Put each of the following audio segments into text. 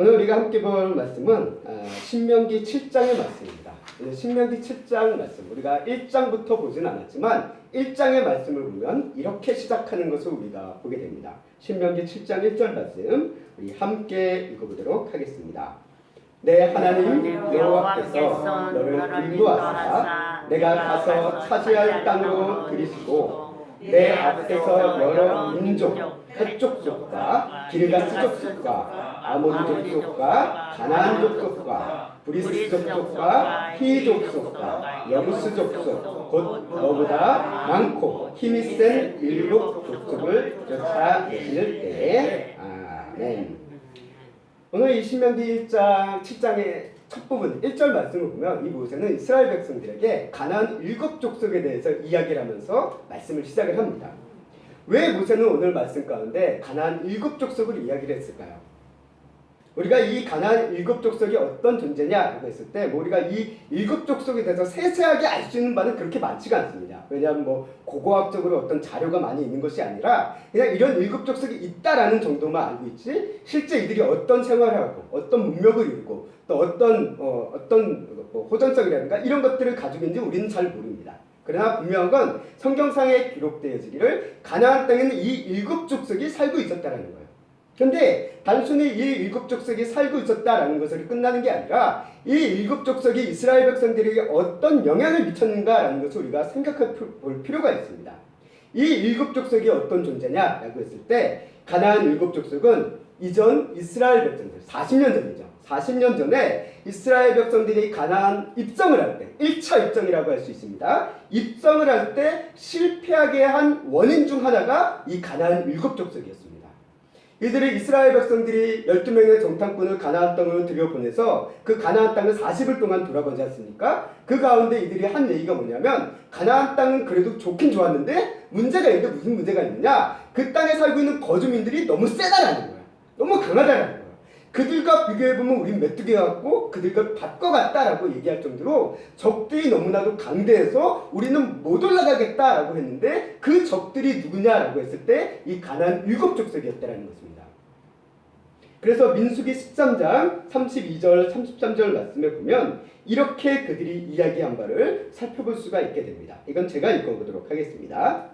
오늘 우리가 함께 볼 말씀은 신명기 7장의 말씀입니다. 신명기 7장 말씀, 우리가 1장부터 보진 않았지만 1장의 말씀을 보면 이렇게 시작하는 것을 우리가 보게 됩니다. 신명기 7장 1절 말씀 우리 함께 읽어보도록 하겠습니다. 내 하나님 여호와께서 너를 인도하사 내가 가서 차지할 땅으로 들이시고 내 앞에서 여러 민족, 헷족 족과 기르가스 족속과 아몬 족속과 가나안 족속과 브리스 족속과 히 족속과 여부스 족속 곧 너보다 많고 힘이 센 일곱 족속을 쫓아내실 때에 아멘. 오늘 이 신명기 1장 7장의 첫 부분 1절 말씀을 보면 이 모세는 이스라엘 백성들에게 가나안 일곱 족속에 대해서 이야기를 하면서 말씀을 시작을 합니다. 왜 모세는 오늘 말씀 가운데 가나안 일곱 족속을 이야기를 했을까요? 우리가 이 가나안 일곱 족속이 어떤 존재냐라고 했을 때 우리가 이 일곱 족속에 대해서 세세하게 알 수 있는 바는 그렇게 많지가 않습니다. 왜냐하면 고고학적으로 어떤 자료가 많이 있는 것이 아니라 그냥 이런 일곱 족속이 있다라는 정도만 알고 있지 실제 이들이 어떤 생활을 하고 어떤 문명을 이루고 또 어떤 호전성이라든가 이런 것들을 가지고 있는지 우리는 잘 모릅니다. 그러나 분명한 건 성경상에 기록되어지기를 가나안 땅에는 이 일곱 족속이 살고 있었다라는 거예요. 그런데 단순히 이 일곱 족속이 살고 있었다라는 것으로 끝나는 게 아니라 이 일곱 족속이 이스라엘 백성들에게 어떤 영향을 미쳤는가라는 것을 우리가 생각해 볼 필요가 있습니다. 이 일곱 족속이 어떤 존재냐라고 했을 때 가나안 일곱 족속은 이전 이스라엘 백성들 40년 전이죠. 40년 전에 이스라엘 백성들이 가나안 입성을 할 때 1차 입성이라고 할 수 있습니다. 입성을 할 때 실패하게 한 원인 중 하나가 이 가나안 일곱 족속이었습니다. 이들이 이스라엘 백성들이 12명의 정탐꾼을 가나안 땅으로 들여보내서 그 가나안 땅을 40일 동안 돌아보지 않습니까? 그 가운데 이들이 한 얘기가 뭐냐면 가나안 땅은 그래도 좋긴 좋았는데 문제가 있는데 무슨 문제가 있느냐? 그 땅에 살고 있는 거주민들이 너무 세다라는 거야. 너무 강하다라는 거야. 그들과 비교해보면 우린 메뚜기 같고 그들과 밭과 같다라고 얘기할 정도로 적들이 너무나도 강대해서 우리는 못 올라가겠다라고 했는데 그 적들이 누구냐라고 했을 때 이 가나안 일곱 족속이었다라는 것입니다. 그래서 민수기 13장 32절 33절 말씀에 보면 이렇게 그들이 이야기한 바를 살펴볼 수가 있게 됩니다. 이건 제가 읽어보도록 하겠습니다.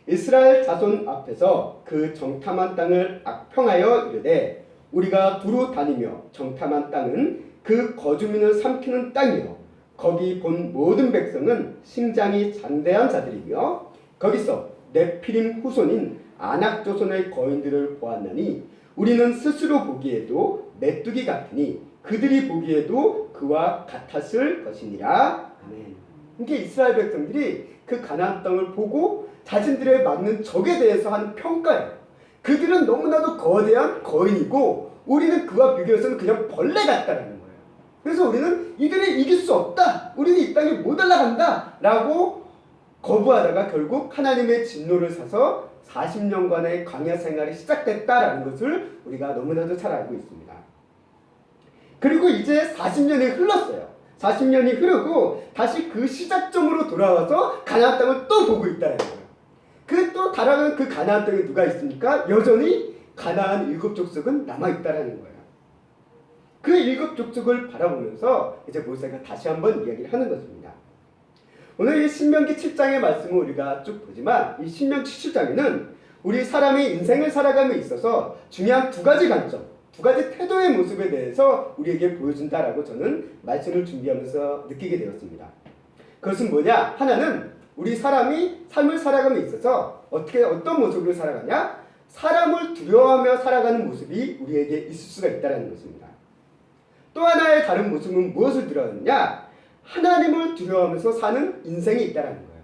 이스라엘 자손 앞에서 그 정탐한 땅을 악평하여 이르되 우리가 두루 다니며 정탐한 땅은 그 거주민을 삼키는 땅이요 거기 본 모든 백성은 심장이 장대한 자들이며 거기서 네피림 후손인 아낙 조선의 거인들을 보았나니 우리는 스스로 보기에도 메뚜기 같으니 그들이 보기에도 그와 같았을 것이니라. 아멘. 이게 이스라엘 백성들이 그 가나안 땅을 보고 자신들의 막는 적에 대해서 하는 평가예요. 그들은 너무나도 거대한 거인이고 우리는 그와 비교해서는 그냥 벌레 같다라는 거예요. 그래서 우리는 이들을 이길 수 없다. 우리는 이 땅에 못 올라간다. 라고 거부하다가 결국 하나님의 진노를 사서 40년간의 광야 생활이 시작됐다라는 것을 우리가 너무나도 잘 알고 있습니다. 그리고 이제 40년이 흘렀어요. 40년이 흐르고 다시 그 시작점으로 돌아와서 가나안 땅을 또 보고 있다는 거예요. 그 또 달아가는 그 가나안 땅에 누가 있습니까? 여전히 가나안 일곱 족속은 남아있다라는 거예요. 그 일곱 족속을 바라보면서 이제 모세가 다시 한번 이야기를 하는 것입니다. 오늘 이 신명기 7장의 말씀을 우리가 쭉 보지만 이 신명기 7장에는 우리 사람이 인생을 살아감에 있어서 중요한 두 가지 관점, 두 가지 태도의 모습에 대해서 우리에게 보여준다라고 저는 말씀을 준비하면서 느끼게 되었습니다. 그것은 뭐냐? 하나는 우리 사람이 삶을 살아감에 있어서 어떤 모습으로 살아가냐? 사람을 두려워하며 살아가는 모습이 우리에게 있을 수가 있다는 것입니다. 또 하나의 다른 모습은 무엇을 두려워하느냐? 하나님을 두려워하면서 사는 인생이 있다는 거예요.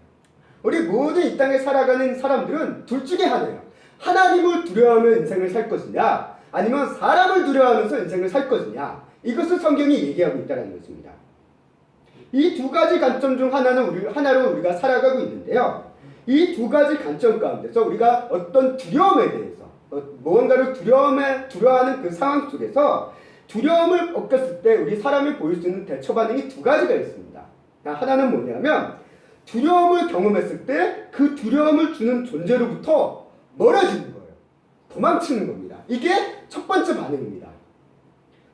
우리 모든 이 땅에 살아가는 사람들은 둘 중에 하나예요. 하나님을 두려워하며 인생을 살 것이냐 아니면 사람을 두려워하면서 인생을 살 것이냐 이것을 성경이 얘기하고 있다는 것입니다. 이 두 가지 관점 중 하나로 우리가 살아가고 있는데요. 이 두 가지 관점 가운데서 우리가 어떤 두려움에 대해서 무언가를 두려워하는 그 상황 속에서 두려움을 겪었을 때 우리 사람이 보일 수 있는 대처 반응이 두 가지가 있습니다. 하나는 뭐냐면 두려움을 경험했을 때 그 두려움을 주는 존재로부터 멀어지는 거예요. 도망치는 겁니다. 이게 첫 번째 반응입니다.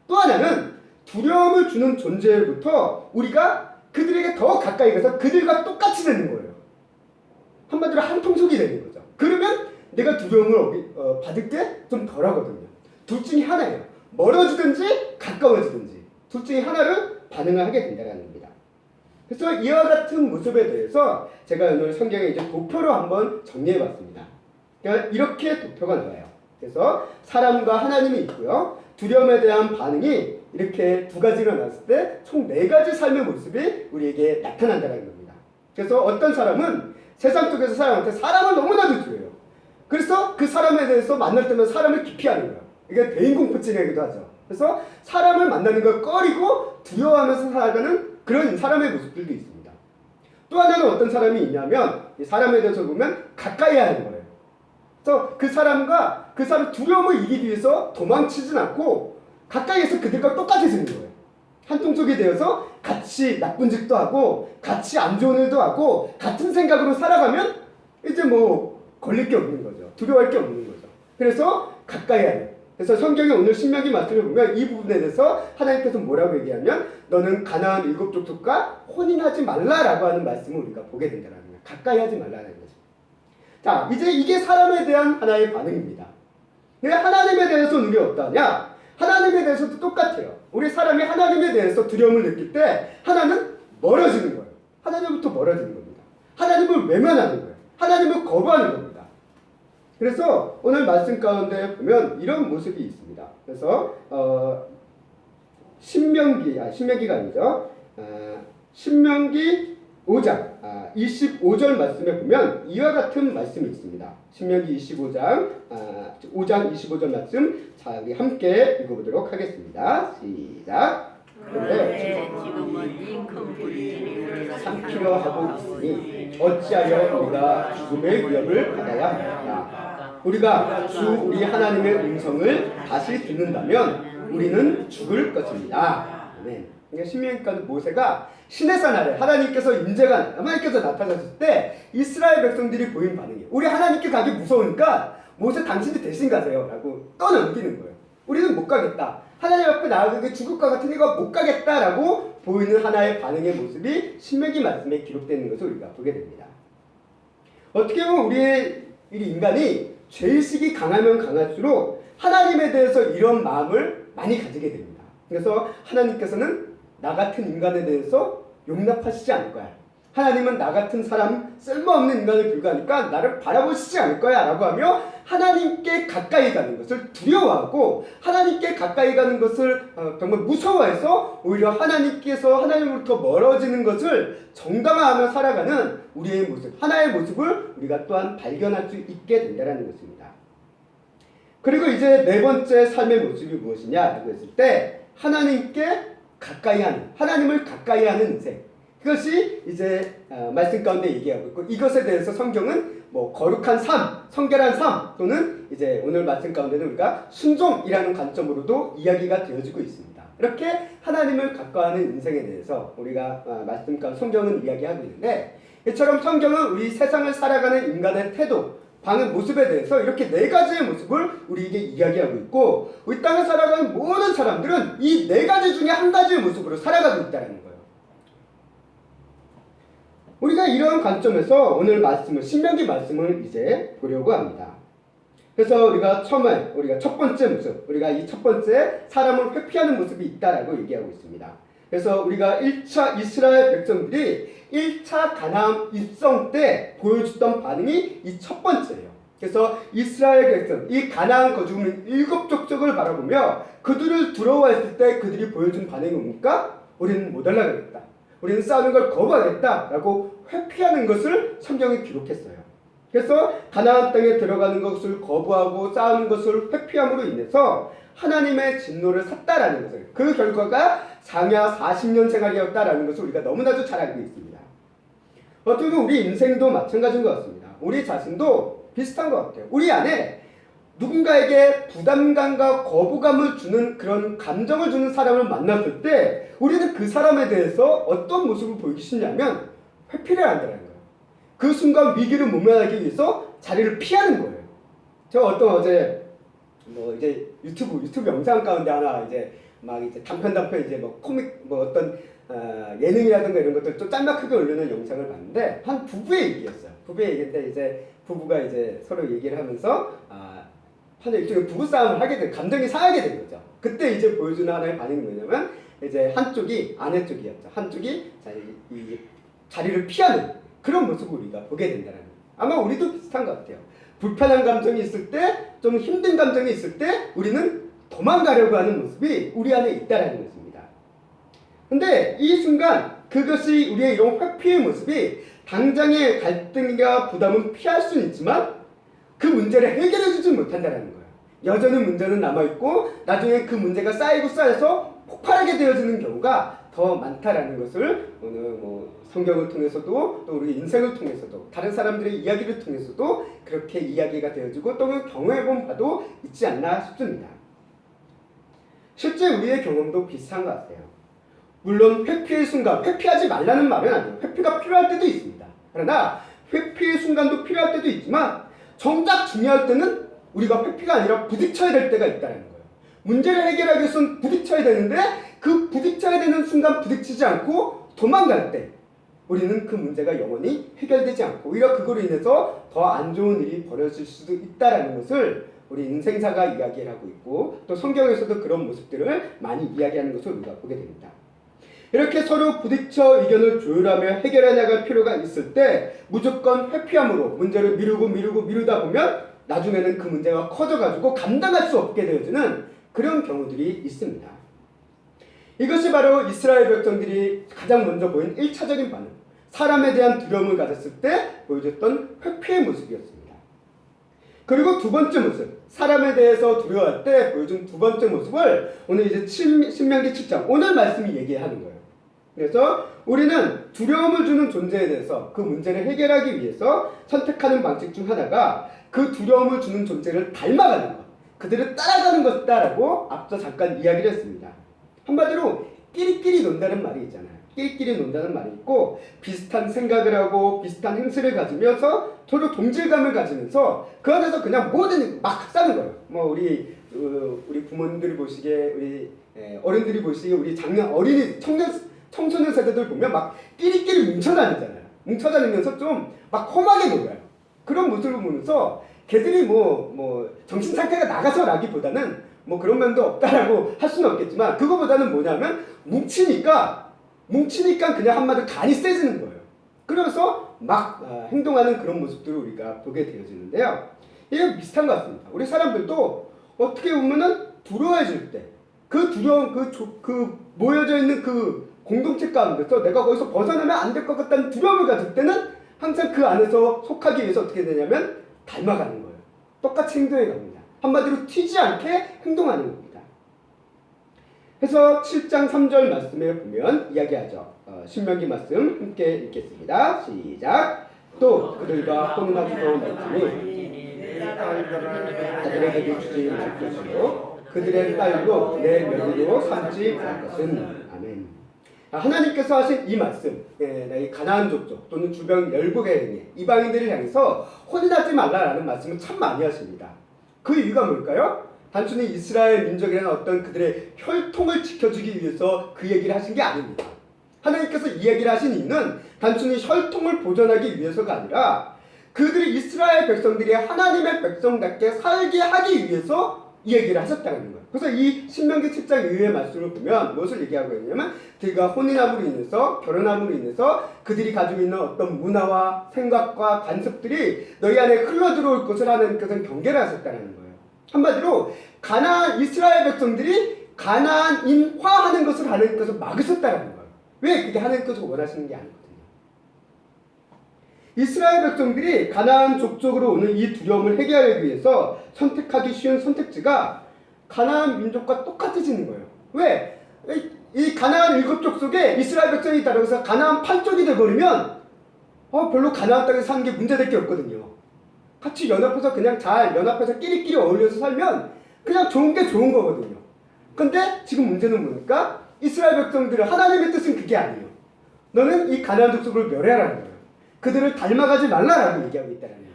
또 하나는 두려움을 주는 존재로부터 우리가 그들에게 더 가까이 가서 그들과 똑같이 되는 거예요. 한마디로 한통속이 되는 거죠. 그러면 내가 두려움을 받을 게 좀 덜하거든요. 둘 중에 하나예요. 멀어지든지 가까워지든지 둘 중에 하나를 반응을 하게 된다는 겁니다. 그래서 이와 같은 모습에 대해서 제가 오늘 성경에 이제 도표로 한번 정리해봤습니다. 그러니까 이렇게 도표가 나와요. 그래서 사람과 하나님이 있고요. 두려움에 대한 반응이 이렇게 두 가지로 나왔을 때 총 4가지 삶의 모습이 우리에게 나타난다는 겁니다. 그래서 어떤 사람은 세상 속에서 사람한테 사람을 너무나도 두려워요. 그래서 그 사람에 대해서 만날 때면 사람을 기피하는 거예요. 이게 대인공포증이기도 하죠. 그래서 사람을 만나는 걸 꺼리고 두려워하면서 살아가는 그런 사람의 모습들도 있습니다. 또 하나는 어떤 사람이 있냐면 사람에 대해서 보면 가까이 하는 거예요. 그래서 그 사람과 그 사람 두려움을 이기기 위해서 도망치진 않고 가까이에서 그들과 똑같아지는 거예요. 한통속이 되어서 같이 나쁜 짓도 하고 같이 안 좋은 일도 하고 같은 생각으로 살아가면 이제 뭐 걸릴 게 없는 거죠. 두려워할 게 없는 거죠. 그래서 가까이 하는. 그래서 성경에 오늘 신명기 말씀을 보면 이 부분에 대해서 하나님께서 뭐라고 얘기하면 너는 가나안 7족속과 혼인하지 말라라고 하는 말씀을 우리가 보게 된다는 거예요. 가까이 하지 말라는 거죠. 자, 이제 이게 사람에 대한 하나의 반응입니다. 하나님에 대해서는 우리 어떠하냐? 하나님에 대해서도 똑같아요. 우리 사람이 하나님에 대해서 두려움을 느낄 때 하나는 멀어지는 거예요. 하나님부터 멀어지는 겁니다. 하나님을 외면하는 거예요. 하나님을 거부하는 겁니다. 그래서 오늘 말씀 가운데 보면 이런 모습이 있습니다. 그래서 신명기가 아니죠. 신명기 5장 25절 말씀에 보면 이와 같은 말씀이 있습니다. 신명기 5장 25절 말씀, 자 우리 함께 읽어보도록 하겠습니다. 시작. 그런데 지금은 이 큰 불길이 삼키려 하고 있으니 어찌하여 우리가 죽음의 위협을 받아야 합니까? 우리가 주 우리 하나님의 음성을 다시 듣는다면 우리는 죽을 것입니다. 아멘. 그러니까 신명기까지 모세가 시내산 아래 하나님께서 나타나셨을 때 이스라엘 백성들이 보인 반응이에요. 우리 하나님께 가기 무서우니까 모세 당신이 대신 가세요 라고 떠넘기는 거예요. 우리는 못 가겠다. 하나님 앞에 나아가게 죽을 것 같으니까 못 가겠다라고 보이는 하나의 반응의 모습이 신명기 말씀에 기록되는 것을 우리가 보게 됩니다. 어떻게 보면 우리의 인간이 죄의식이 강하면 강할수록 하나님에 대해서 이런 마음을 많이 가지게 됩니다. 그래서 하나님께서는 나 같은 인간에 대해서 용납하시지 않을 거야. 하나님은 나 같은 사람, 쓸모없는 인간에 불과하니까 나를 바라보시지 않을 거야 라고 하며 하나님께 가까이 가는 것을 두려워하고 하나님께 가까이 가는 것을 정말 무서워해서 오히려 하나님으로부터 멀어지는 것을 정당화하며 살아가는 우리의 모습, 하나의 모습을 우리가 또한 발견할 수 있게 된다는 것입니다. 그리고 이제 4번째 삶의 모습이 무엇이냐라고 했을 때 하나님을 가까이 하는 인생. 그것이 이제 말씀 가운데 얘기하고 있고 이것에 대해서 성경은 뭐 거룩한 삶, 성결한 삶 또는 이제 오늘 말씀 가운데는 우리가 순종이라는 관점으로도 이야기가 되어지고 있습니다. 이렇게 하나님을 가까워하는 인생에 대해서 우리가 말씀 가운데 성경은 이야기하고 있는데 이처럼 성경은 우리 세상을 살아가는 인간의 태도, 방의 모습에 대해서 이렇게 4가지의 모습을 우리에게 이야기하고 있고 이 땅에 살아가는 모든 사람들은 이 4가지 중에 한 가지의 모습으로 살아가고 있다는 거예요. 우리가 이런 관점에서 오늘 신명기 말씀을 이제 보려고 합니다. 그래서 우리가 첫 번째 모습, 우리가 이 첫 번째 사람을 회피하는 모습이 있다라고 얘기하고 있습니다. 그래서 우리가 1차 이스라엘 백성들이 1차 가나안 입성 때 보여줬던 반응이 이 첫 번째예요. 그래서 이스라엘 백성, 이 가나안 거주민 7족속을 바라보며 그들을 두려워했을 때 그들이 보여준 반응이 뭡니까? 우리는 못 올라가겠다. 우리는 싸우는 걸 거부하겠다 라고 회피하는 것을 성경에 기록했어요. 그래서 가나안 땅에 들어가는 것을 거부하고 싸우는 것을 회피함으로 인해서 하나님의 진노를 샀다라는 것을, 그 결과가 장야 40년 생활이었다라는 것을 우리가 너무나도 잘 알고 있습니다. 어떻게 보면 우리 인생도 마찬가지인 것 같습니다. 우리 자신도 비슷한 것 같아요. 우리 안에 누군가에게 부담감과 거부감을 주는 그런 감정을 주는 사람을 만났을 때 우리는 그 사람에 대해서 어떤 모습을 보이기 쉽냐면 회피를 한다는 거예요. 그 순간 위기를 모면하기 위해서 자리를 피하는 거예요. 제가 어제 이제 유튜브 영상 가운데 하나 이제 막 이제 단편 이제 뭐 코믹 뭐 어떤 예능이라든가 이런 것들 좀 짤막하게 올리는 영상을 봤는데 한 부부의 얘기였어요. 부부의 얘기인데 이제 부부가 이제 서로 얘기를 하면서 한 일종의 부부 싸움을 하게 된 감정이 상하게 된 거죠. 그때 이제 보여주는 하나의 반응이 뭐냐면 이제 한쪽이 아내 쪽이었죠. 한쪽이 이 자리를 피하는 그런 모습을 우리가 보게 된다는 거예요. 아마 우리도 비슷한 것 같아요. 불편한 감정이 있을 때, 좀 힘든 감정이 있을 때 우리는 도망가려고 하는 모습이 우리 안에 있다는 것입니다. 근데 이 순간 그것이 우리의 이런 회피의 모습이 당장의 갈등과 부담은 피할 수는 있지만 그 문제를 해결해 주지 못한다는 거예요. 여전히 문제는 남아있고 나중에 그 문제가 쌓이고 쌓여서 폭발하게 되어지는 경우가 더 많다라는 것을 오늘 뭐 성경을 통해서도 또 우리 인생을 통해서도 다른 사람들의 이야기를 통해서도 그렇게 이야기가 되어지고 또는 경험해본 바도 있지 않나 싶습니다. 실제 우리의 경험도 비슷한 것 같아요. 물론 회피의 순간, 회피하지 말라는 말은 아니에요. 회피가 필요할 때도 있습니다. 그러나 회피의 순간도 필요할 때도 있지만 정작 중요할 때는 우리가 회피가 아니라 부딪혀야 될 때가 있다는 거예요. 문제를 해결하기 위해서는 부딪혀야 되는데 그 부딪혀야 되는 순간 부딪히지 않고 도망갈 때 우리는 그 문제가 영원히 해결되지 않고 오히려 그거로 인해서 더 안 좋은 일이 벌어질 수도 있다는 것을 우리 인생사가 이야기를 하고 있고 또 성경에서도 그런 모습들을 많이 이야기하는 것을 우리가 보게 됩니다. 이렇게 서로 부딪혀 의견을 조율하며 해결해 나갈 필요가 있을 때 무조건 회피함으로 문제를 미루다 보면 나중에는 그 문제가 커져가지고 감당할 수 없게 되어지는 그런 경우들이 있습니다. 이것이 바로 이스라엘 백성들이 가장 먼저 보인 1차적인 반응, 사람에 대한 두려움을 가졌을 때 보여줬던 회피의 모습이었습니다. 그리고 두 번째 모습, 사람에 대해서 두려워할 때 보여준 두 번째 모습을 오늘 이제 신명기 7장 오늘 말씀이 얘기하는 거예요. 그래서 우리는 두려움을 주는 존재에 대해서 그 문제를 해결하기 위해서 선택하는 방식 중 하나가 그 두려움을 주는 존재를 닮아가는 것, 그들을 따라가는 것이다라고 앞서 잠깐 이야기를 했습니다. 한마디로 끼리끼리 논다는 말이 있잖아요. 끼리끼리 논다는 말이 있고 비슷한 생각을 하고 비슷한 행실을 가지면서 서로 동질감을 가지면서 그 안에서 그냥 뭐든 막 싸는 거예요. 뭐 우리 부모님들이 보시기에 우리 어른들이 보시기에 우리 어린이 청소년 세대들 보면 막 끼리끼리 뭉쳐다니잖아요. 뭉쳐다니면서 좀 막 험하게 놀아요. 그런 모습을 보면서 걔들이 뭐 정신 상태가 나가서라기보다는 뭐 그런 면도 없다라고 할 수는 없겠지만 그거보다는 뭐냐면 뭉치니까 그냥 한마디로 간이 세지는 거예요. 그러면서 막 행동하는 그런 모습들을 우리가 보게 되어지는데요. 이게 비슷한 것 같습니다. 우리 사람들도 어떻게 보면은 두려워해질 때 그 두려움, 그 모여져 있는 그 공동체 가운데서 내가 거기서 벗어나면 안 될 것 같다는 두려움을 가질 때는 항상 그 안에서 속하기 위해서 어떻게 되냐면 닮아가는 거예요. 똑같이 행동해 갑니다. 한마디로 튀지 않게 행동하는 겁니다. 그래서 7장 3절 말씀에 보면 이야기하죠. 신명기 말씀 함께 읽겠습니다. 시작. 또 그들과 혼인하기도 말하니 아들에게 주지 말 것이요 그들의 딸도 내 며느리로 삼지 말 것은. 아멘. 하나님께서 하신 이 말씀, 이 가나안 족족 또는 주변 열국의 이방인들을 향해서 혼인하지 말라라는 말씀을 참 많이 하십니다. 그 이유가 뭘까요? 단순히 이스라엘 민족이라는 어떤 그들의 혈통을 지켜주기 위해서 그 얘기를 하신 게 아닙니다. 하나님께서 이 얘기를 하신 이유는 단순히 혈통을 보존하기 위해서가 아니라 그들이 이스라엘 백성들이 하나님의 백성답게 살게 하기 위해서 이 얘기를 하셨다는 거예요. 그래서 이 신명기 7장 이후의 말씀을 보면 무엇을 얘기하고 있냐면 그가 혼인함으로 인해서 결혼함으로 인해서 그들이 가지고 있는 어떤 문화와 생각과 관습들이 너희 안에 흘러들어올 것을 하나님께서는 경계를 하셨다는 거예요. 한마디로 가나안 이스라엘 백성들이 가나안인화하는 것을 하나님께서 막으셨다는 거예요. 왜? 그게 하나님께서 원하시는 게 아니거든요. 이스라엘 백성들이 가나안 족속으로 오는 이 두려움을 해결하기 위해서 선택하기 쉬운 선택지가 가나안 민족과 똑같아지는 거예요. 왜? 이 가나안 7족 속에 이스라엘 백성이 있다고 해서 가나안 8족이 돼버리면 별로 가나안 땅에 사는 게 문제될 게 없거든요. 같이 연합해서 그냥 잘 연합해서 끼리끼리 어울려서 살면 그냥 좋은 게 좋은 거거든요. 근데 지금 문제는 뭡니까? 이스라엘 백성들은 하나님의 뜻은 그게 아니에요. 너는 이 가나안 족속을 멸해라는 거예요. 그들을 닮아가지 말라라고 얘기하고 있다는 거예요.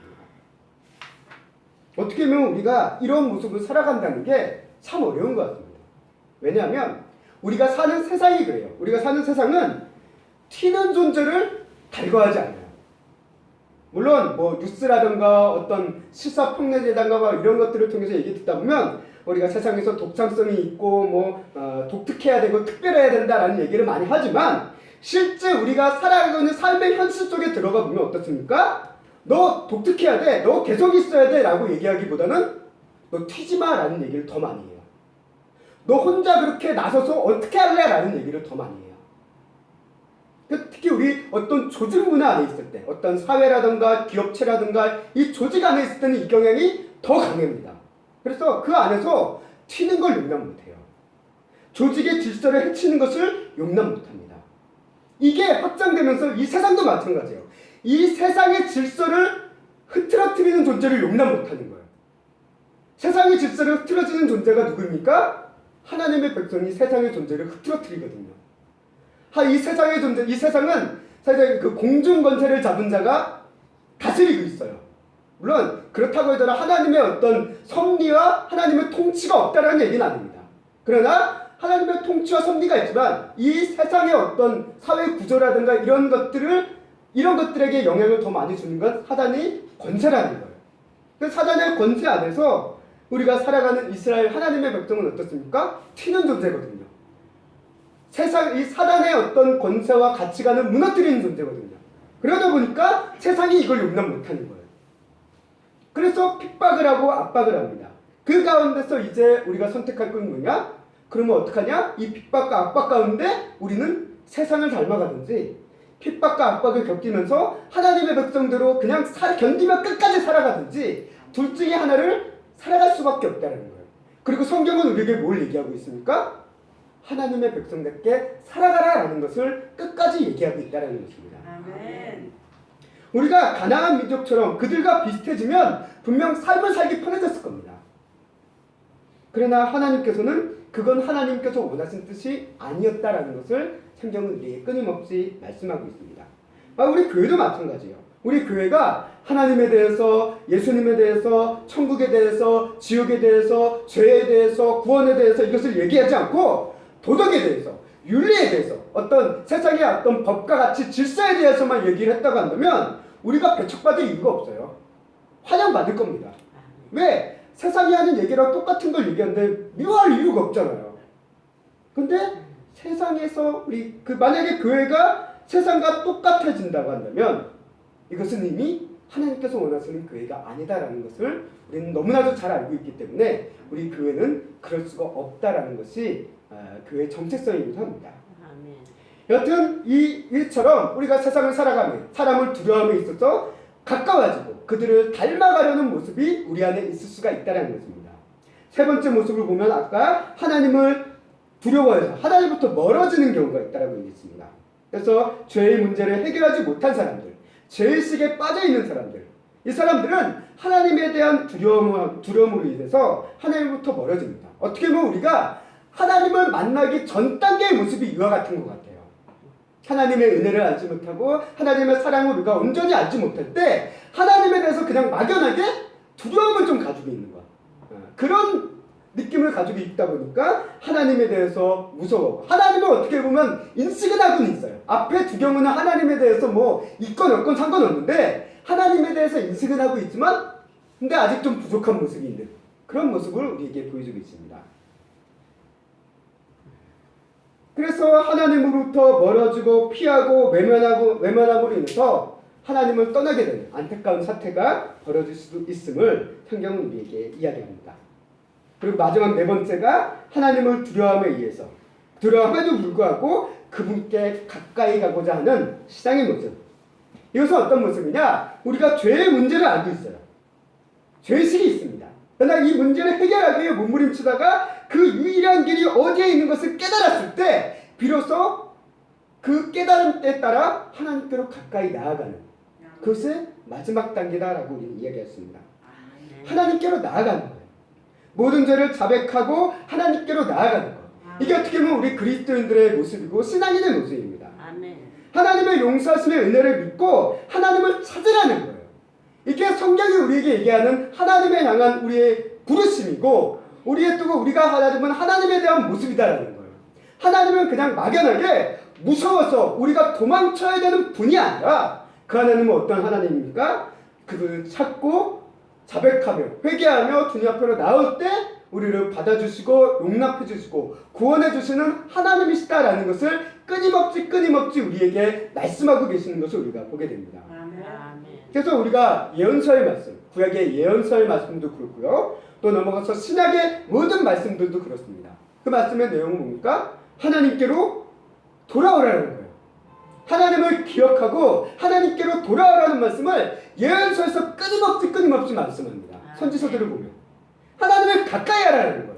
어떻게 보면 우리가 이런 모습을 살아간다는 게 참 어려운 것 같습니다. 왜냐하면 우리가 사는 세상이 그래요. 우리가 사는 세상은 튀는 존재를 달궈하지 않아요. 물론 뭐 뉴스라든가 어떤 시사평론이라든가 이런 것들을 통해서 얘기 듣다 보면 우리가 세상에서 독창성이 있고 독특해야 되고 특별해야 된다라는 얘기를 많이 하지만 실제 우리가 살아가고 있는 삶의 현실 속에 들어가 보면 어떻습니까? 너 독특해야 돼, 너 개성 있어야 돼 라고 얘기하기보다는 너 튀지 마 라는 얘기를 더 많이 해요. 너 혼자 그렇게 나서서 어떻게 할래? 라는 얘기를 더 많이 해요. 특히 우리 어떤 조직 문화 안에 있을 때, 어떤 사회라든가 기업체라든가 이 조직 안에 있을 때는 이 경향이 더 강합니다. 그래서 그 안에서 튀는 걸 용납 못해요. 조직의 질서를 해치는 것을 용납 못합니다. 이게 확장되면서 이 세상도 마찬가지예요. 이 세상의 질서를 흐트러뜨리는 존재를 용납 못하는 거예요. 세상의 질서를 흐트러지는 존재가 누구입니까? 하나님의 백성이 세상의 존재를 흐트러뜨리거든요. 이 세상의 존재, 이 세상은 사실 그 공중 권세를 잡은 자가 다스리고 있어요. 물론 그렇다고 해도 하나님의 어떤 섭리와 하나님의 통치가 없다라는 얘기는 아닙니다. 그러나 하나님의 통치와 섭리가 있지만 이 세상의 어떤 사회 구조라든가 이런 것들에게 영향을 더 많이 주는 건 사단의 권세라는 거예요. 그 사단의 권세 안에서 우리가 살아가는 이스라엘 하나님의 백성은 어떻습니까? 튀는 존재거든요. 이 사단의 어떤 권세와 가치관을 무너뜨리는 존재거든요. 그러다 보니까 세상이 이걸 용납 못하는 거예요. 그래서 핍박을 하고 압박을 합니다. 그 가운데서 이제 우리가 선택할 건 뭐냐? 그러면 어떡하냐? 이 핍박과 압박 가운데 우리는 세상을 닮아가든지 핍박과 압박을 겪으면서 하나님의 백성대로 그냥 견디며 끝까지 살아가든지 둘 중에 하나를 살아갈 수밖에 없다는 거예요. 그리고 성경은 우리에게 뭘 얘기하고 있습니까? 하나님의 백성답게 살아가라라는 것을 끝까지 얘기하고 있다는 것입니다. 아멘. 우리가 가나안 민족처럼 그들과 비슷해지면 분명 삶을 살기 편해졌을 겁니다. 그러나 하나님께서는 그건 하나님께서 원하신 뜻이 아니었다라는 것을 성경은 우리에게 끊임없이 말씀하고 있습니다. 우리 교회도 마찬가지예요. 우리 교회가 하나님에 대해서, 예수님에 대해서, 천국에 대해서, 지옥에 대해서, 죄에 대해서, 구원에 대해서 이것을 얘기하지 않고 도덕에 대해서, 윤리에 대해서, 어떤 세상의 어떤 법과 가치, 질서에 대해서만 얘기를 했다고 한다면 우리가 배척받을 이유가 없어요. 환영받을 겁니다. 왜? 세상이 하는 얘기랑 똑같은 걸 얘기하는데 미워할 이유가 없잖아요. 근데 세상에서 만약에 교회가 세상과 똑같아진다고 한다면 이것은 이미 하나님께서 원하시는 교회가 아니다라는 것을 우리는 너무나도 잘 알고 있기 때문에 우리 교회는 그럴 수가 없다라는 것이 교회의 정체성이기도 합니다. 아멘. 여튼 이처럼 우리가 세상을 살아가며 사람을 두려움에 있어서 가까워지고 그들을 닮아가려는 모습이 우리 안에 있을 수가 있다는 것입니다. 세 번째 모습을 보면 아까 하나님을 두려워해서 하나님부터 멀어지는 경우가 있다고 얘기했습니다. 그래서 죄의 문제를 해결하지 못한 사람들, 죄의식에 빠져있는 사람들, 이 사람들은 하나님에 대한 두려움으로 인해서 하나님부터 멀어집니다. 어떻게 보면 우리가 하나님을 만나기 전 단계의 모습이 이와 같은 것 같아요. 하나님의 은혜를 알지 못하고 하나님의 사랑을 우리가 온전히 알지 못할 때 하나님에 대해서 그냥 막연하게 두려움을 좀 가지고 있는 것. 그런 느낌을 가지고 있다 보니까 하나님에 대해서 무서워. 하나님을 어떻게 보면 인식은 하고는 있어요. 앞에 두 경우는 하나님에 대해서 뭐 있건 없건 상관없는데 하나님에 대해서 인식은 하고 있지만 근데 아직 좀 부족한 모습이 있는 그런 모습을 우리에게 보여주고 있습니다. 그래서 하나님으로부터 멀어지고 피하고 외면함으로 인해서 하나님을 떠나게 되는 안타까운 사태가 벌어질 수도 있음을 성경은 우리에게 이야기합니다. 그리고 마지막 네 번째가 하나님을 두려워함에도 불구하고 그분께 가까이 가고자 하는 신앙의 모습. 이것은 어떤 모습이냐? 우리가 죄의 문제를 알고 있어요. 죄의식이 있습니다. 그러나 이 문제를 해결하기 위해 몸부림치다가 그 유일한 길이 어디에 있는 것을 깨달았을 때 비로소 그 깨달음에 따라 하나님께로 가까이 나아가는 그것의 마지막 단계다라고 우리는 이야기했습니다. 하나님께로 나아가는 거예요. 모든 죄를 자백하고 하나님께로 나아가는 것. 이게 어떻게 보면 우리 그리스도인들의 모습이고 신앙인의 모습입니다. 하나님의 용서하심의 은혜를 믿고 하나님을 찾으라는 거예요. 이게 성경이 우리에게 얘기하는 하나님에 향한 우리의 부르심이고 우리의 뜨고 우리가 하나님은 하나님에 대한 모습이다라는 거예요. 하나님은 그냥 막연하게 무서워서 우리가 도망쳐야 되는 분이 아니라 그 하나님은 어떤 하나님입니까? 그분을 찾고 자백하며 회개하며 주님 앞으로 나올 때 우리를 받아주시고 용납해주시고 구원해주시는 하나님이시다라는 것을 끊임없이 우리에게 말씀하고 계시는 것을 우리가 보게 됩니다. 아멘. 그래서 우리가 예언서의 말씀, 구약의 예언서의 말씀도 그렇고요. 또 넘어가서 신약의 모든 말씀들도 그렇습니다. 그 말씀의 내용은 뭡니까? 하나님께로 돌아오라는 거예요. 하나님을 기억하고 하나님께로 돌아오라는 말씀을 예언서에서 끊임없이 말씀합니다. 선지서들을 보면 하나님을 가까이 하라는 거예요.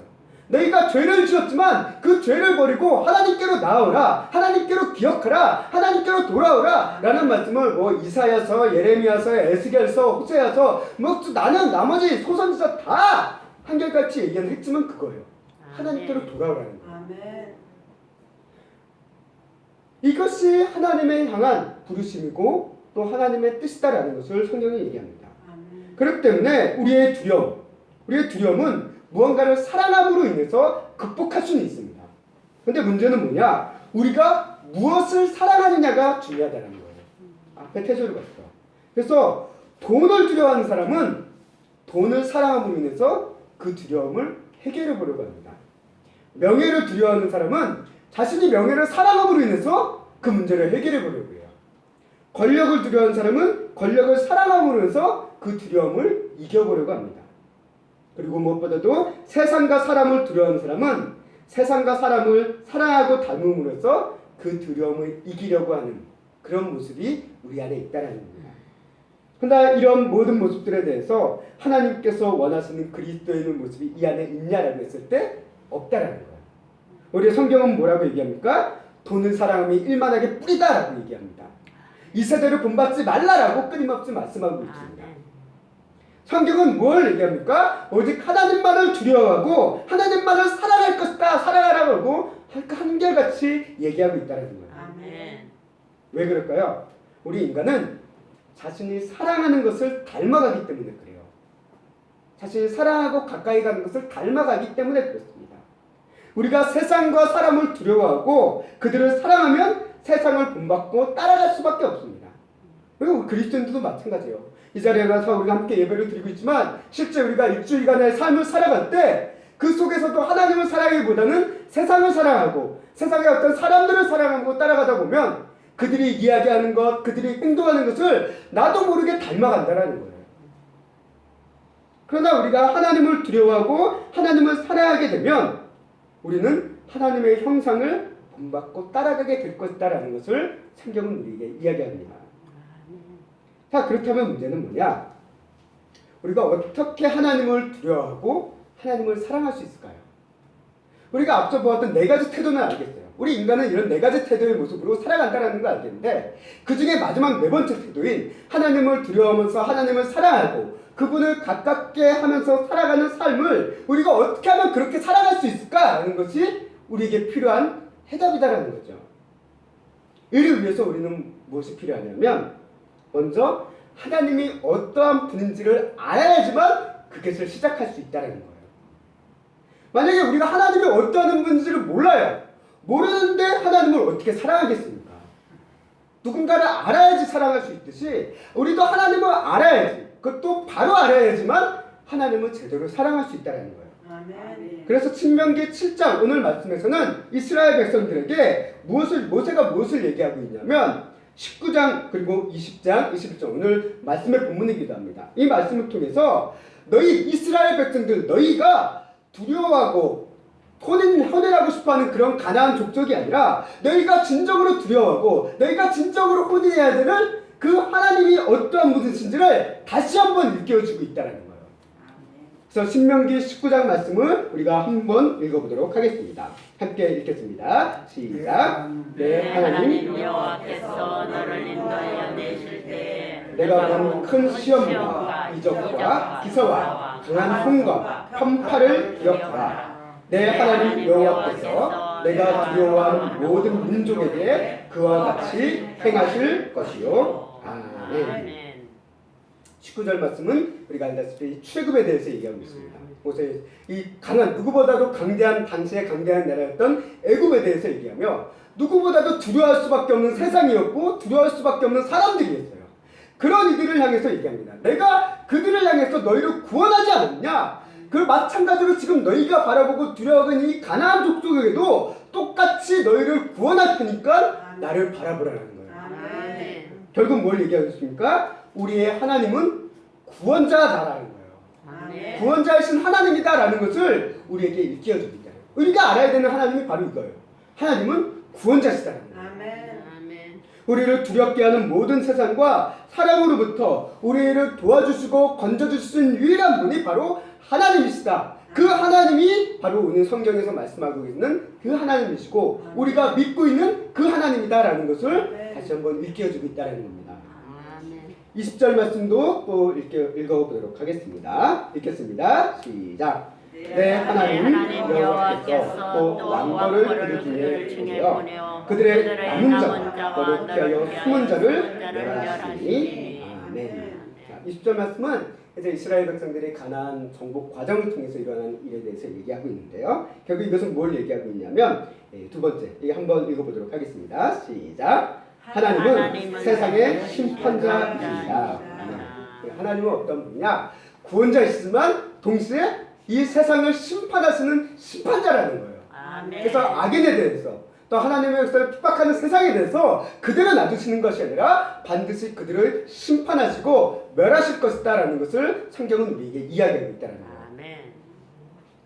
너희가 죄를 지었지만 그 죄를 버리고 하나님께로 나오라, 하나님께로 기억하라, 하나님께로 돌아오라 라는 말씀을 뭐 이사야서, 예레미야서, 에스겔서, 호세아서 나는 나머지 소선지서 다 한결같이 얘기하는 핵심은 그거예요. 하나님께로 돌아오라는 거예요. 아멘. 이것이 하나님의 향한 부르심이고 또 하나님의 뜻이다라는 것을 성경이 얘기합니다. 아멘. 그렇기 때문에 우리의 두려움은 무언가를 사랑함으로 인해서 극복할 수는 있습니다. 근데 문제는 뭐냐? 우리가 무엇을 사랑하느냐가 중요하다는 거예요. 앞에 태조를 봤어. 그래서 돈을 두려워하는 사람은 돈을 사랑함으로 인해서 그 두려움을 해결해 보려고 합니다. 명예를 두려워하는 사람은 자신이 명예를 사랑함으로 인해서 그 문제를 해결해 보려고 해요. 권력을 두려워하는 사람은 권력을 사랑함으로 해서 그 두려움을 이겨보려고 합니다. 그리고 무엇보다도 세상과 사람을 두려워하는 사람은 세상과 사람을 사랑하고 닮음으로 해서 그 두려움을 이기려고 하는 그런 모습이 우리 안에 있다는 겁니다. 그러나 이런 모든 모습들에 대해서 하나님께서 원하시는 그리스도인의 모습이 이 안에 있냐라고 했을 때 없다라는 거예요. 우리 성경은 뭐라고 얘기합니까? 돈을 사랑함이 일만하게 뿌리다라고 얘기합니다. 이 세대를 본받지 말라라고 끊임없이 말씀하고 있습니다. 성경은 뭘 얘기합니까? 오직 하나님만을 두려워하고 하나님만을 사랑할 것이다, 사랑하라고 하고 한결같이 얘기하고 있다는 거예요. 아멘. 왜 그럴까요? 우리 인간은 자신이 사랑하는 것을 닮아가기 때문에 그래요. 자신이 사랑하고 가까이 가는 것을 닮아가기 때문에 그렇습니다. 우리가 세상과 사람을 두려워하고 그들을 사랑하면 세상을 본받고 따라갈 수밖에 없습니다. 그리고 그리스도인들도 마찬가지예요. 이 자리에 가서 우리가 함께 예배를 드리고 있지만 실제 우리가 일주일간의 삶을 살아갈 때 그 속에서도 하나님을 사랑하기보다는 세상을 사랑하고 세상의 어떤 사람들을 사랑하고 따라가다 보면 그들이 이야기하는 것, 그들이 행동하는 것을 나도 모르게 닮아간다는 거예요. 그러나 우리가 하나님을 두려워하고 하나님을 사랑하게 되면 우리는 하나님의 형상을 본받고 따라가게 될 것이다라는 것을 성경은 우리에게 이야기합니다. 자, 그렇다면 문제는 뭐냐? 우리가 어떻게 하나님을 두려워하고 하나님을 사랑할 수 있을까요? 우리가 앞서 보았던 네 가지 태도는 알겠어요. 우리 인간은 이런 네 가지 태도의 모습으로 살아간다는 걸 알겠는데 그 중에 마지막 네 번째 태도인 하나님을 두려워하면서 하나님을 사랑하고 그분을 가깝게 하면서 살아가는 삶을 우리가 어떻게 하면 그렇게 살아갈 수 있을까라는 것이 우리에게 필요한 해답이다라는 거죠. 이를 위해서 우리는 무엇이 필요하냐면 먼저 하나님이 어떠한 분인지를 알아야지만 그것을 시작할 수 있다는 거예요. 만약에 우리가 하나님이 어떠한 분인지를 몰라요. 모르는데 하나님을 어떻게 사랑하겠습니까? 누군가를 알아야지 사랑할 수 있듯이 우리도 하나님을 알아야지, 그것도 바로 알아야지만 하나님을 제대로 사랑할 수 있다는 거예요. 아멘. 그래서 신명기 7장 오늘 말씀에서는 이스라엘 백성들에게 모세가 무엇을 얘기하고 있냐면 19장 그리고 20장 21장 오늘 말씀의 본문이기도 합니다. 이 말씀을 통해서 너희 이스라엘 백성들, 너희가 두려워하고 혼인하고 싶어하는 그런 가나안 족속이 아니라 너희가 진정으로 두려워하고 너희가 진정으로 혼인해야 되는 그 하나님이 어떠한 분이신지를 다시 한번 일깨워주고 있다는 거예요. 그래서 신명기 19장 말씀을 우리가 한번 읽어보도록 하겠습니다. 함께 읽겠습니다. 시작. 내 하나님 여호와께서 너를 인도하여 내실 때 내가 본 큰 시험과 이적과 기사와 강한 손과 편파를 기억하라. 내 하나님 여호와께서 내가 두려워하는 모든 민족에게 그와 같이 행하실 것이요. 아멘. 19절 말씀은 우리가 알다시피 출애굽에 대해서 얘기하고 있습니다. 모세 이 강한 누구보다도 강대한 당시의 강대한 나라였던 애굽에 대해서 얘기하며 누구보다도 두려워할 수밖에 없는 세상이었고 두려워할 수밖에 없는 사람들이었어요. 그런 이들을 향해서 얘기합니다. 내가 그들을 향해서 너희를 구원하지 않았냐? 그 마찬가지로 지금 너희가 바라보고 두려워하는 이 가나안 족속에게도 똑같이 너희를 구원할 테니까 나를 바라보라는 거예요. 아멘. 결국 뭘 얘기하겠습니까? 우리의 하나님은 구원자다라는 거예요. 아멘. 구원자이신 하나님이다라는 것을 우리에게 일깨워줍니다. 우리가 알아야 되는 하나님이 바로 이거예요. 하나님은 구원자시다라는 거예요. 아멘. 우리를 두렵게 하는 모든 세상과 사람으로부터 우리를 도와주시고 건져주실 수 있는 유일한 분이 바로 하나님이시다. 그 하나님이 바로 오늘 성경에서 말씀하고 있는 그 하나님이시고 우리가 믿고 있는 그 하나님이다라는 것을 다시 한번 일깨워주고 있다는 겁니다. 아멘. 20절 말씀도 또 읽어보도록 하겠습니다. 읽겠습니다. 시작. 내 하나님 여호와께서 또 왕벌을 그들 중에 보내어 그들의 남은 자와 너를 피하여 숨은 자를 멸하시니. 아멘. 자, 20절 말씀은 이제 이스라엘 백성들이 가나안 정복 과정을 통해서 일어난 일에 대해서 얘기하고 있는데요. 결국 이것은 뭘 얘기하고 있냐면 두 번째, 이거 한번 읽어보도록 하겠습니다. 시작. 하나님은 세상의 심판자이시다. 하나님은 어떤 분이냐? 구원자이시지만 동시에 이 세상을 심판하시는 심판자라는 거예요. 아멘. 그래서 악인에 대해서 또 하나님의 역사를 핍박하는 세상에 대해서 그들을 놔두시는 것이 아니라 반드시 그들을 심판하시고 멸하실 것이다라는 것을 성경은 우리에게 이야기하고 있다는 거예요. 아멘.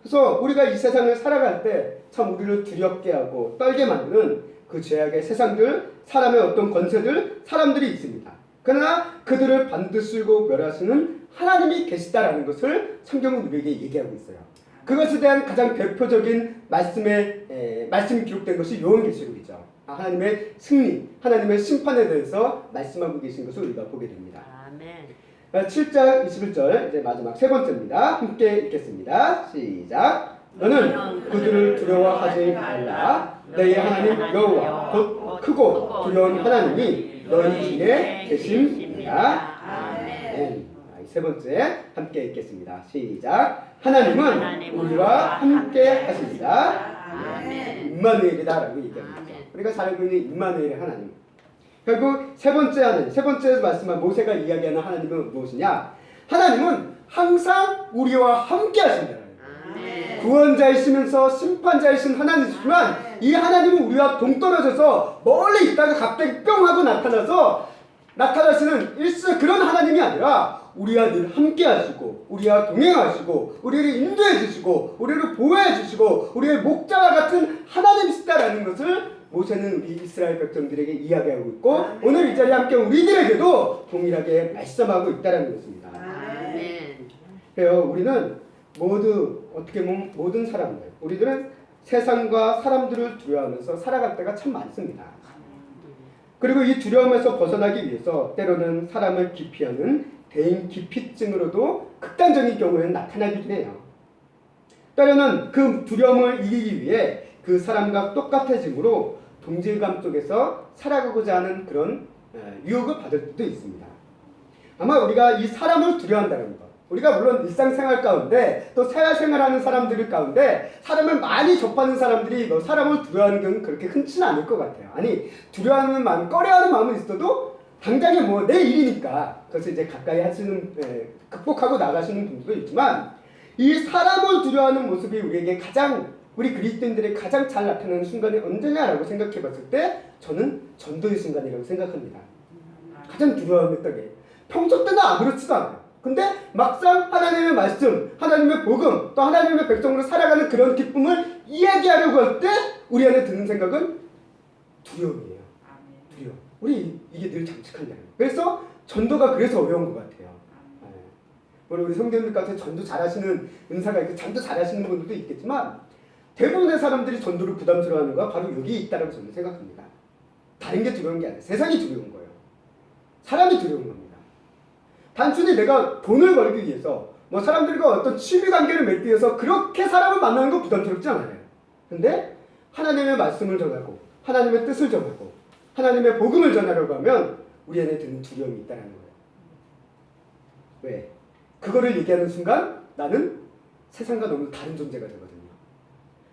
그래서 우리가 이 세상을 살아갈 때 참 우리를 두렵게 하고 떨게 만드는 그 죄악의 세상들, 사람의 어떤 권세들, 사람들이 있습니다. 그러나 그들을 반드시 멸하시는 하나님이 계시다라는 것을 성경은 우리에게 얘기하고 있어요. 그것에 대한 가장 대표적인 말씀이 기록된 것이 요한계시록이죠. 하나님의 승리, 하나님의 심판에 대해서 말씀하고 계신 것을 우리가 보게 됩니다. 아멘. 7장 21절 이제 마지막 세 번째입니다. 함께 읽겠습니다. 시작. 너는 그들을 두려워하지 말라. 너희 하나님 여호와 곧 크고 두려운 하나님이 너희 중에 계심이라. 아멘. 세 번째 함께 읽겠습니다. 시작. 하나님은 우리와 함께 하십니다. 아멘. 임마누엘이다라고 얘기합니다. 우리가 잘 알고 있는 임마누엘의 하나님. 결국 세 번째 하나님, 세 번째 말씀한 모세가 이야기하는 하나님은 무엇이냐? 하나님은 항상 우리와 함께 하신다. 아멘. 구원자이시면서 심판자이신 하나님이지만 이 하나님은 우리와 동떨어져서 멀리 있다가 갑자기 뿅 하고 나타나시는 일시 그런 하나님이 아니라 우리와 늘 함께 하시고 우리와 동행하시고 우리를 인도해 주시고 우리를 보호해 주시고 우리의 목자와 같은 하나님이시다라는 것을 모세는 우리 이스라엘 백성들에게 이야기하고 있고 오늘 이 자리에 함께 우리들에게도 동일하게 말씀하고 있다는 것입니다. 아멘. 그래요. 우리는 모두 어떻게 보면 모든 사람들 우리들은 세상과 사람들을 두려워하면서 살아갈 때가 참 많습니다. 그리고 이 두려움에서 벗어나기 위해서 때로는 사람을 기피하는 대인 기피증으로도 극단적인 경우에는 나타나기도 해요. 때로는 그 두려움을 이기기 위해 그 사람과 똑같아짐으로 동질감 속에서 살아가고자 하는 그런 유혹을 받을 때도 있습니다. 아마 우리가 이 사람을 두려워한다는 것, 우리가 물론 일상생활 가운데 또 사회생활하는 사람들 가운데 사람을 많이 접하는 사람들이 사람을 두려워하는 경우는 그렇게 흔치는 않을 것 같아요. 아니 두려워하는 마음, 꺼려하는 마음은 있어도 당장에 내 일이니까 그래서 이제 가까이 하시는 극복하고 나가시는 분들도 있지만 이 사람을 두려워하는 모습이 우리에게 우리 그리스도인들의 가장 잘 나타나는 순간이 언제냐라고 생각해 봤을 때 저는 전도의 순간이라고 생각합니다. 가장 두려워했던 게 평소 때는 아무렇지도 않아요. 근데 막상 하나님의 말씀, 하나님의 복음, 또 하나님의 백성으로 살아가는 그런 기쁨을 이야기하려고 할 때 우리 안에 드는 생각은 두려움이에요. 두려움. 우리 이게 늘 잠식한다는 거예요. 그래서 전도가 그래서 어려운 것 같아요. 물론 우리 성도님들 같은 전도 잘하시는 은사가 있고 전도 잘하시는 분들도 있겠지만 대부분의 사람들이 전도를 부담스러워하는 거 바로 여기 있다고 저는 생각합니다. 다른 게 두려운 게 아니라 세상이 두려운 거예요. 사람이 두려운 겁니다. 단순히 내가 돈을 벌기 위해서 사람들과 어떤 취미 관계를 맺기 위해서 그렇게 사람을 만나는 거 부담스럽지 않아요. 근데 하나님의 말씀을 전하고 하나님의 뜻을 전하고 하나님의 복음을 전하려고 하면 우리 안에 드는 두려움이 있다는 거예요. 왜? 그거를 얘기하는 순간 나는 세상과 너무 다른 존재가 되거든요.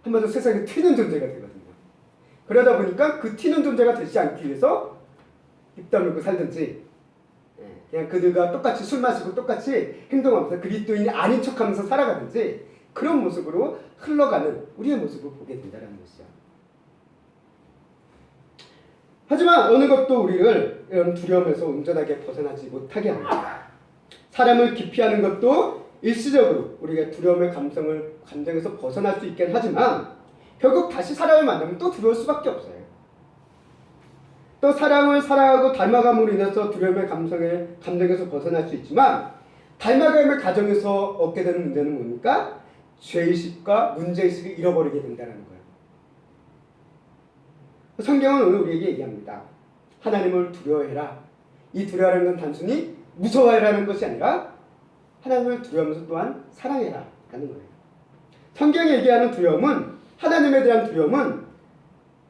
한마디로 세상에 튀는 존재가 되거든요. 그러다 보니까 그 튀는 존재가 되지 않기 위해서 입 다물고 살든지 그냥 그들과 똑같이 술 마시고 똑같이 행동하면서 그리스도인이 아닌 척하면서 살아가든지 그런 모습으로 흘러가는 우리의 모습을 보게 된다는 것이죠. 하지만 어느 것도 우리를 이런 두려움에서 온전하게 벗어나지 못하게 합니다. 사람을 기피하는 것도 일시적으로 우리가 두려움의 감정에서 벗어날 수 있긴 하지만 결국 다시 사람을 만나면 또 두려울 수밖에 없어요. 또 사람을 사랑하고 닮아감으로 인해서 두려움의 감정에서 벗어날 수 있지만 닮아감의 과정에서 얻게 되는 문제는 뭡니까? 죄의식과 문제의식을 잃어버리게 된다는 거예요. 성경은 오늘 우리에게 얘기합니다. 하나님을 두려워해라. 이 두려워하는 건 단순히 무서워해라는 것이 아니라 하나님을 두려워하면서 또한 사랑해라 라는 거예요. 성경이 얘기하는 두려움은 하나님에 대한 두려움은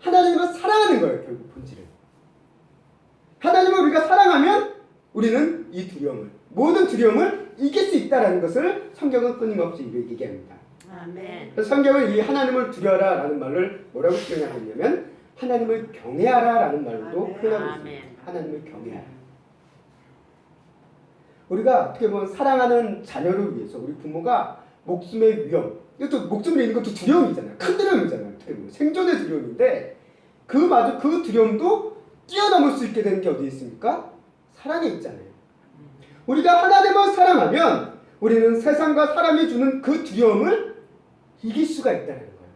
하나님을 사랑하는 거예요. 결국 본질은. 하나님을 우리가 사랑하면 우리는 이 두려움을 모든 두려움을 이길 수 있다는 것을 성경은 끊임없이 얘기합니다. 아멘. 그래서 성경은 이 하나님을 두려워라 라는 말을 뭐라고 표현하고 있냐면 하나님을 경외하라 라는 말로도 표현하고 있습니다. 하나님을 경외하라. 우리가 어떻게 보면 사랑하는 자녀를 위해서 우리 부모가 목숨의 위험, 이것도 목숨을 잃는 것도 두려움이잖아요. 큰 두려움이잖아요. 어떻게 보면 생존의 두려움인데 그 두려움도 뛰어넘을 수 있게 되는 게 어디에 있습니까? 사랑에 있잖아요. 우리가 하나님을 사랑하면 우리는 세상과 사람이 주는 그 두려움을 이길 수가 있다는 거예요.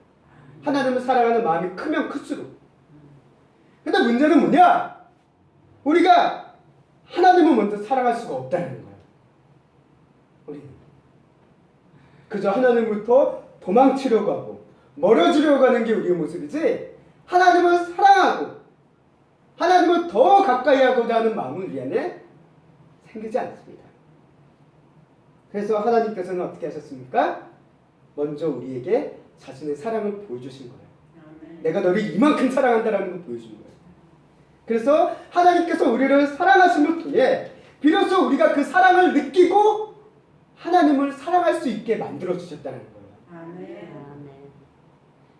하나님을 사랑하는 마음이 크면 클수록. 근데 문제는 뭐냐? 우리가 하나님을 먼저 사랑할 수가 없다는 거예요. 우리는 그저 하나님부터 도망치려고 하고 멀어지려고 하는 게 우리의 모습이지 하나님을 사랑하고 하나님을 더 가까이 하고자 하는 마음은 우리 안에 생기지 않습니다. 그래서 하나님께서는 어떻게 하셨습니까? 먼저 우리에게 자신의 사랑을 보여주신 거예요. 내가 너를 이만큼 사랑한다라는 걸 보여준 거예요. 그래서 하나님께서 우리를 사랑하심을 통해 비로소 우리가 그 사랑을 느끼고 하나님을 사랑할 수 있게 만들어 주셨다는 거예요. 아멘.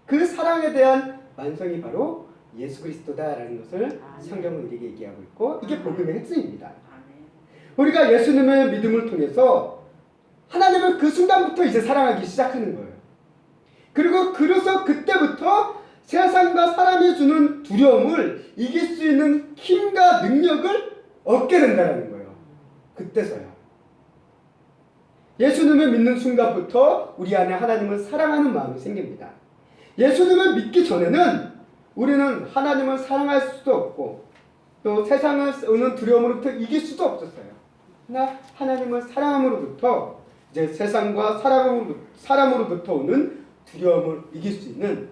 그 사랑에 대한 완성이 바로 예수 그리스도다라는 것을 성경은 우리에게 얘기하고 있고 이게 복음의 핵심입니다. 우리가 예수님의 믿음을 통해서 하나님을 그 순간부터 이제 사랑하기 시작하는 거예요. 그리고 그때부터 세상과 사람이 주는 두려움을 이길 수 있는 힘과 능력을 얻게 된다는 거예요. 그때서야. 예수님을 믿는 순간부터 우리 안에 하나님을 사랑하는 마음이 생깁니다. 예수님을 믿기 전에는 우리는 하나님을 사랑할 수도 없고 또 세상을 오는 두려움으로부터 이길 수도 없었어요. 그러나 하나님을 사랑함으로부터 이제 세상과 사람으로부터 오는 두려움을 이길 수 있는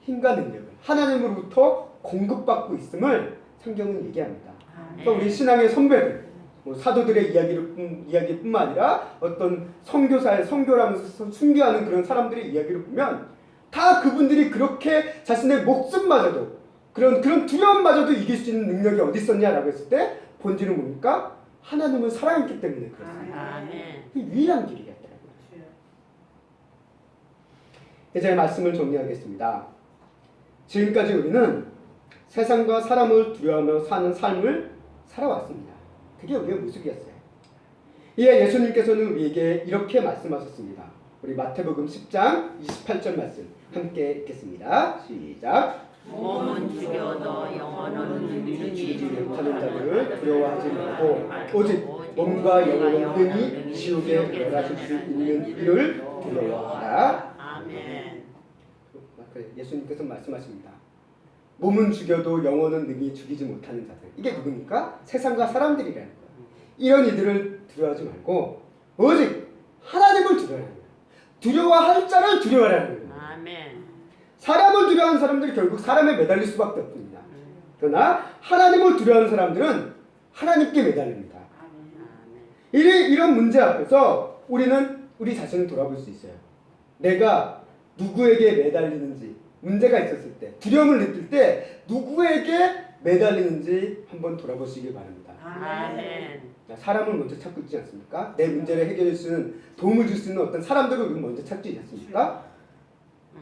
힘과 능력을 하나님으로부터 공급받고 있음을 성경은 얘기합니다. 그래서 우리 신앙의 선배들, 사도들의 이야기뿐만 아니라 어떤 선교라면서 순교하는 그런 사람들의 이야기를 보면 다 그분들이 그렇게 자신의 목숨마저도 그런 두려움마저도 이길 수 있는 능력이 어디 있었냐라고 했을 때 본질은 뭡니까? 하나님을 사랑했기 때문에 그렇습니다. 아멘. 이 유일한 길이었다는 거예요. 이제 말씀을 정리하겠습니다. 지금까지 우리는 세상과 사람을 두려워하며 사는 삶을 살아왔습니다. 그게 우리의 모습이었어요. 이에 예수님께서는 우리에게 이렇게 말씀하셨습니다. 우리 마태복음 10장 28절 말씀 함께 읽겠습니다. 시작. 몸은 죽여도 영혼은 죽이지 못하는 자들을 두려워하지 말고 오직 몸과 영혼을 능히 지옥에 멸하실 수 있는 이를 두려워하라. 아멘. 예수님께서 말씀하십니다. 몸은 죽여도 영혼은 능히 죽이지 못하는 자들. 이게 누굽니까? 세상과 사람들이라는 거예요. 이런 이들을 두려워하지 말고 오직 하나님을 두려워하는 거예요. 두려워할 자를 두려워하라는 거예요. 아멘. 사람을 두려워하는 사람들이 결국 사람에 매달릴 수밖에 없습니다. 그러나 하나님을 두려워하는 사람들은 하나님께 매달립니다. 이런 문제 앞에서 우리는 우리 자신을 돌아볼 수 있어요. 내가 누구에게 매달리는지 문제가 있었을 때 두려움을 느낄 때 누구에게 매달리는지 한번 돌아보시길 바랍니다. 아멘. 사람을 먼저 찾고 있지 않습니까? 내 문제를 해결할 수 있는, 도움을 줄 수 있는 어떤 사람들을 우리는 먼저 찾지 않습니까?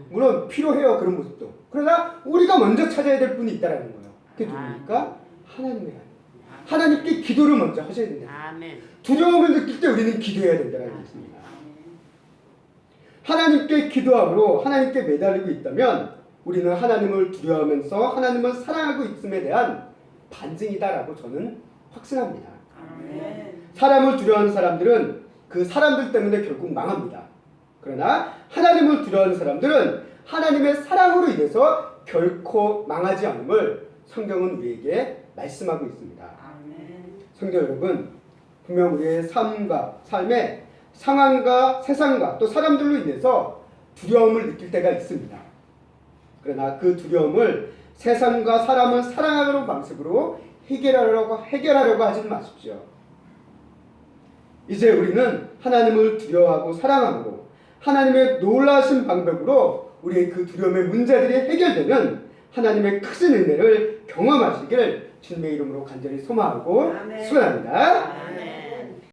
물론 필요해요, 그런 모습도. 그러나 우리가 먼저 찾아야 될 분이 있다라는 거예요. 그게 누굽니까? 하나님이라는 거예요. 하나님께 기도를 먼저 하셔야 된다. 아멘. 두려움을 느낄 때 우리는 기도해야 된다는 것입니다. 하나님께 기도함으로 하나님께 매달리고 있다면 우리는 하나님을 두려워하면서 하나님을 사랑하고 있음에 대한 반증이다라고 저는 확신합니다. 사람을 두려워하는 사람들은 그 사람들 때문에 결국 망합니다. 그러나 하나님을 두려워하는 사람들은 하나님의 사랑으로 인해서 결코 망하지 않음을 성경은 우리에게 말씀하고 있습니다. 성도 여러분, 분명 우리의 삶의 상황과 세상과 또 사람들로 인해서 두려움을 느낄 때가 있습니다. 그러나 그 두려움을 세상과 사람을 사랑하는 방식으로 해결하려고 하지 마십시오. 이제 우리는 하나님을 두려워하고 사랑함으로 하나님의 놀라신 방법으로 우리의 그 두려움의 문제들이 해결되는 하나님의 크신 은혜를 경험하시길 주님의 이름으로 간절히 소망하고 축원합니다. 아멘.